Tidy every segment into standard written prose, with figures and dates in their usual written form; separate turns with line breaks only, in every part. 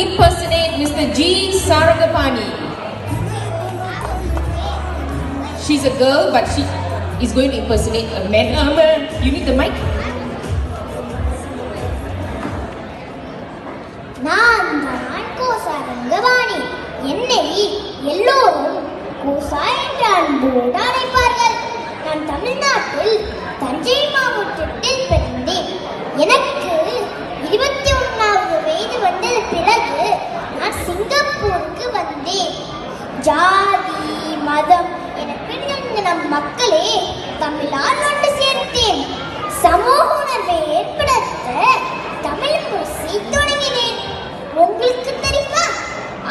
impersonate Mr. G. Sarangapani. She's a girl, but she is going to impersonate a man. You need the mic?
நான் Sarangapani. என்னை எல்லோரும் கோசா என்று அன்போடு அழைப்பார்கள். நான் தமிழ்நாட்டில் தஞ்சை மாவட்டத்தில் பிறந்தேன். எனக்கு 21வது வயது வந்த பிறகு நான் சிங்கப்பூருக்கு வந்தேன். ஜாதி மதம் என பிரிந்த நம் மக்களே தமிழால் ஒன்று சேர்த்தேன். சமூக உணர்வை ஏற்படுத்த தமிழ் முரசை தொடங்கினேன். உங்களுக்கு தெரியுமா,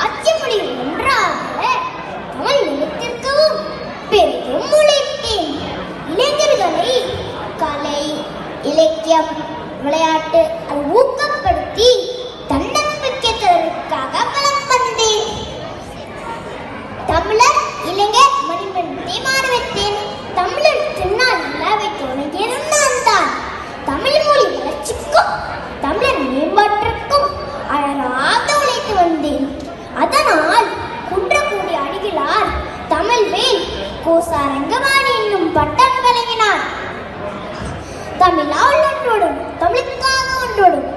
ஆட்சி மொழி ஒன்றாக தமிழ் நிலைத்திருக்கவும் பெரிதும் உழைத்தேன். இளைஞர்களை கலை, இலக்கியம், விளையாட்டு அதை ஊக்கப்படுத்தி தன்னம்பிக்கை தருவதற்காக வலம் வந்தேன். தமிழர் இளைஞர் மணிமன்றத்தை மாணவத்தேன். தமிழர் திருநாள் நிலாவை தொடங்கியதும் நான் தான். தமிழ் மொழி வளர்ச்சிக்கும் தமிழர் மேம்பாட்டிற்கும் அழகாக உழைத்து வந்தேன். அதனால் குன்றக்குடி அடிகளார் தமிழ்வேல் கோசாரங்கபாணி என்னும் பட்டம் வழங்கினார். தமிழால் ஒன்றோடும் தமிழுக்காக ஒன்றோடும்